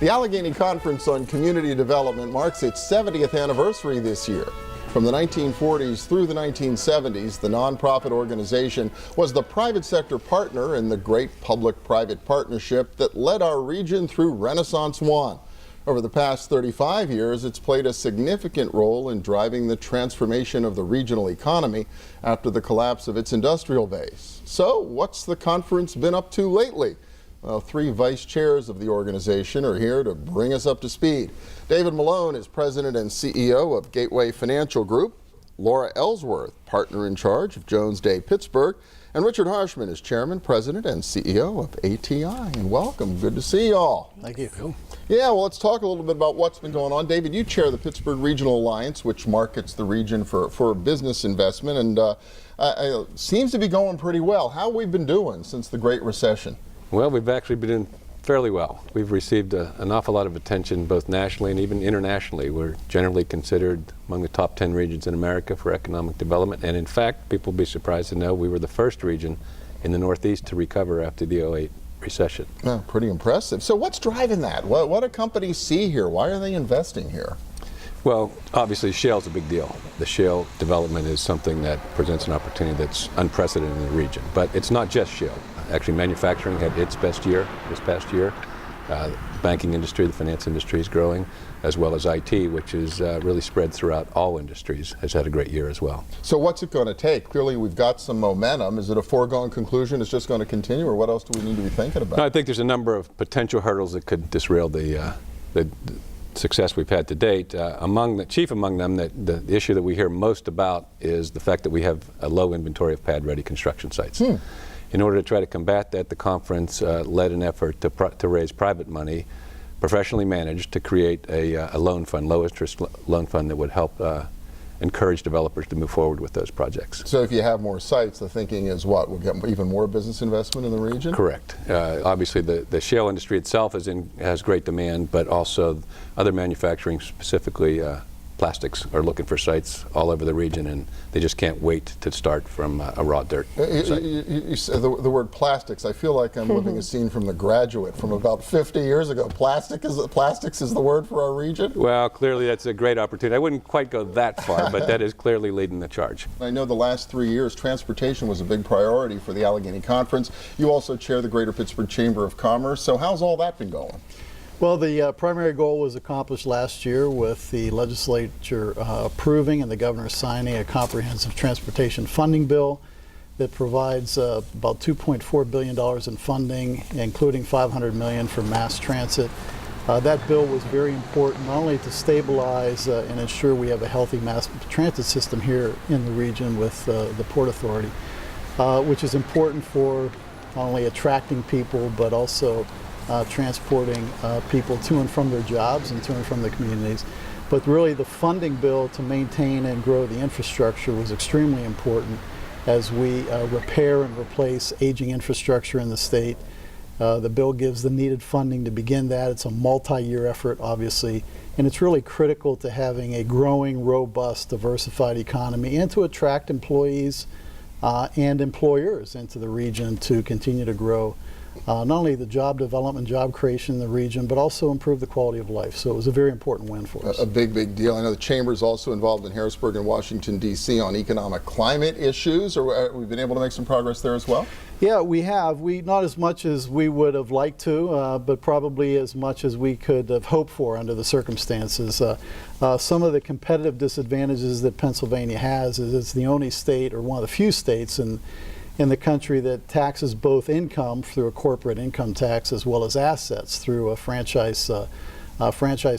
The Allegheny Conference on Community Development marks its 70th anniversary this year. From the 1940s through the 1970s, the nonprofit organization was the private sector partner in the great public-private partnership that led our region through Renaissance 1. Over the past 35 years, it's played a significant role in driving the transformation of the regional economy after the collapse of its industrial base. So, what's the conference been up to lately? Well, three vice chairs of the organization are here to bring us up to speed. David Malone is president and CEO of Gateway Financial Group. Laura Ellsworth, partner in charge of Jones Day Pittsburgh. And Richard Harshman is chairman, president, and CEO of ATI. And welcome. Good to see you all. Thank you, Phil. Yeah, well, let's talk a little bit about what's been going on. David, you chair the Pittsburgh Regional Alliance, which markets the region for business investment, and seems to be going pretty well. How have we been doing since the Great Recession? Well, we've actually been doing fairly well. We've received an awful lot of attention both nationally and even internationally. We're generally considered among the top 10 regions in America for economic development, and in fact, people will be surprised to know we were the first region in the Northeast to recover after the '08 recession. Yeah, pretty impressive. So what's driving that? What do companies see here? Why are they investing here? Well, obviously shale's a big deal. The shale development is something that presents an opportunity that's unprecedented in the region. But it's not just shale. Actually, manufacturing had its best year this past year. The banking industry, the finance industry is growing, as well as IT, which is really spread throughout all industries, has had a great year as well. So what's it going to take? Clearly we've got some momentum. Is it a foregone conclusion it's just going to continue, or what else do we need to be thinking about? No, I think there's a number of potential hurdles that could disrail the success we've had to date. Chief among them, the issue that we hear most about is the fact that we have a low inventory of pad-ready construction sites. In order to try to combat that, the conference led an effort to raise private money, professionally managed, to create a loan fund, low-interest loan fund that would help encourage developers to move forward with those projects. So if you have more sites, the thinking is what? We'll get even more business investment in the region? Correct. Obviously, the shale industry itself has great demand, but also other manufacturing, specifically plastics, are looking for sites all over the region, and they just can't wait to start from a raw dirt site. You said the word plastics. I feel like I'm living a scene from The Graduate from about 50 years ago. Plastics is the word for our region? Well, clearly that's a great opportunity. I wouldn't quite go that far, but that is clearly leading the charge. I know the last 3 years, transportation was a big priority for the Allegheny Conference. You also chair the Greater Pittsburgh Chamber of Commerce. So how's all that been going? Well, the primary goal was accomplished last year with the legislature approving and the governor signing a comprehensive transportation funding bill that provides about $2.4 billion in funding, including $500 million for mass transit. That bill was very important, not only to stabilize and ensure we have a healthy mass transit system here in the region with the Port Authority, which is important for not only attracting people, but also transporting people to and from their jobs and to and from the communities. But really the funding bill to maintain and grow the infrastructure was extremely important as we repair and replace aging infrastructure in the state. The bill gives the needed funding to begin that. It's a multi-year effort, obviously, and it's really critical to having a growing, robust, diversified economy and to attract employees and employers into the region to continue to grow not only the job development, job creation in the region, but also improve the quality of life. So it was a very important win for us. A big deal. I know the Chamber is also involved in Harrisburg and Washington, D.C. on economic climate issues. Or we've been able to make some progress there as well? Yeah, we have. Not as much as we would have liked to, but probably as much as we could have hoped for under the circumstances. Some of the competitive disadvantages that Pennsylvania has is it's the only state, or one of the few states in the country, that taxes both income through a corporate income tax as well as assets through a franchise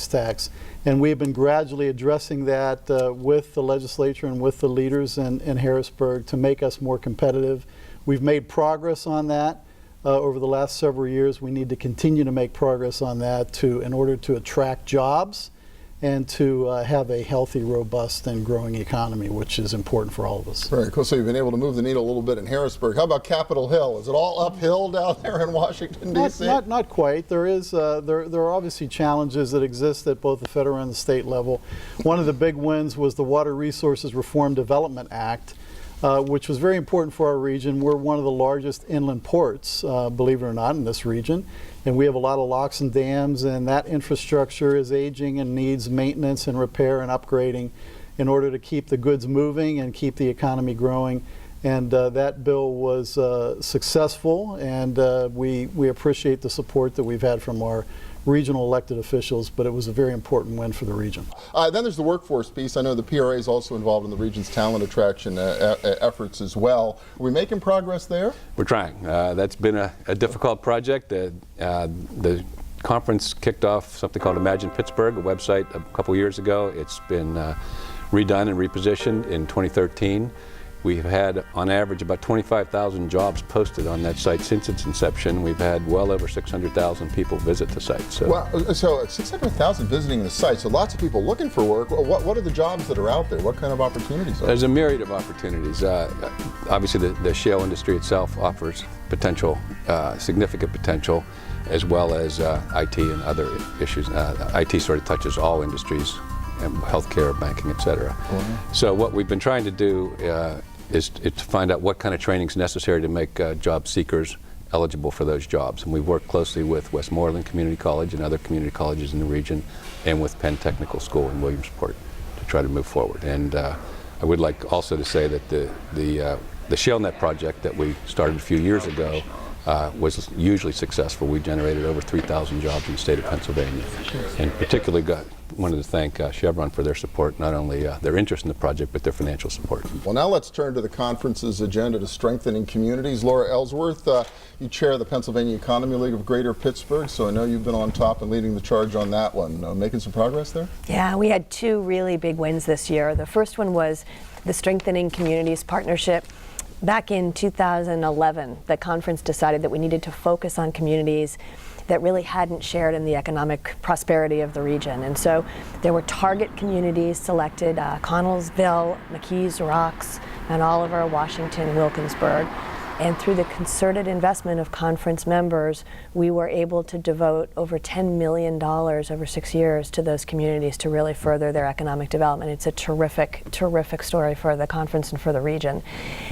tax. And we've been gradually addressing that with the legislature and with the leaders in Harrisburg to make us more competitive. We've made progress on that over the last several years. We need to continue to make progress on that in order to attract jobs and to have a healthy, robust, and growing economy, which is important for all of us. Very cool. So you've been able to move the needle a little bit in Harrisburg. How about Capitol Hill? Is it all uphill down there in Washington, D.C.? Not quite. There are obviously challenges that exist at both the federal and the state level. One of the big wins was the Water Resources Reform Development Act, which was very important for our region. We're one of the largest inland ports, believe it or not, in this region. And we have a lot of locks and dams, and that infrastructure is aging and needs maintenance and repair and upgrading in order to keep the goods moving and keep the economy growing. And that bill was successful, and we appreciate the support that we've had from our regional elected officials, but it was a very important win for the region. Then there's the workforce piece. I know the PRA is also involved in the region's talent attraction efforts as well. Are we making progress there? We're trying. That's been a difficult project. The conference kicked off something called Imagine Pittsburgh, a website a couple years ago. It's been redone and repositioned in 2013. We've had, on average, about 25,000 jobs posted on that site since its inception. We've had well over 600,000 people visit the site. So, well, so 600,000 visiting the site, so lots of people looking for work. What are the jobs that are out there? What kind of opportunities are there? There's a myriad of opportunities. Obviously, the shale industry itself offers potential, significant potential, as well as IT and other issues. IT sort of touches all industries, healthcare, banking, et cetera. So what we've been trying to do is to find out what kind of training is necessary to make job seekers eligible for those jobs. And we've worked closely with Westmoreland Community College and other community colleges in the region, and with Penn Technical School in Williamsport to try to move forward. And I would like also to say that the ShaleNet project that we started a few years ago was hugely successful. We generated over 3,000 jobs in the state of Pennsylvania. And particularly wanted to thank Chevron for their support, not only their interest in the project, but their financial support. Well, now let's turn to the conference's agenda to strengthening communities. Laura Ellsworth, you chair the Pennsylvania Economy League of Greater Pittsburgh, so I know you've been on top and leading the charge on that one. Making some progress there? Yeah, we had two really big wins this year. The first one was the Strengthening Communities Partnership. Back in 2011, the conference decided that we needed to focus on communities that really hadn't shared in the economic prosperity of the region. And so there were target communities selected, Connellsville, McKees Rocks, and Oliver, Washington, Wilkinsburg. And through the concerted investment of conference members, we were able to devote over $10 million over 6 years to those communities to really further their economic development. It's a terrific, terrific story for the conference and for the region.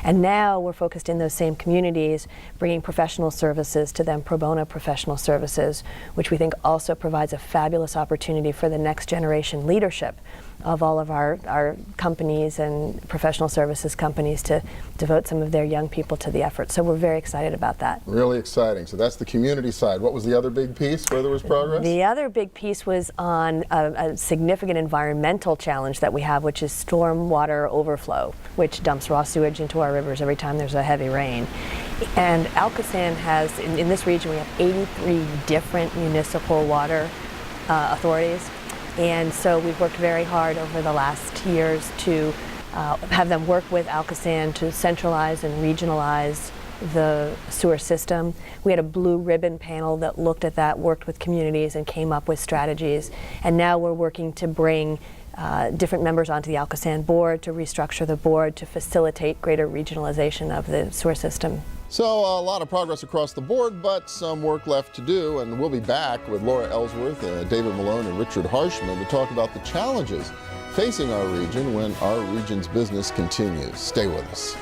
And now we're focused in those same communities, bringing professional services to them, pro bono professional services, which we think also provides a fabulous opportunity for the next generation leadership of all of our companies and professional services companies to devote some of their young people to the effort. So we're very excited about that. Really exciting. So that's the community side. What was the other big piece where there was progress? The other big piece was on a significant environmental challenge that we have, which is stormwater overflow, which dumps raw sewage into our rivers every time there's a heavy rain. And Alcosan has, in this region, we have 83 different municipal water authorities. And so we've worked very hard over the last years to have them work with Alcosan to centralize and regionalize the sewer system. We had a blue ribbon panel that looked at that, worked with communities, and came up with strategies. And now we're working to bring different members onto the Alcosan board, to restructure the board, to facilitate greater regionalization of the sewer system. So a lot of progress across the board, but some work left to do, and we'll be back with Laura Ellsworth, David Malone, and Richard Harshman to talk about the challenges facing our region when our region's business continues. Stay with us.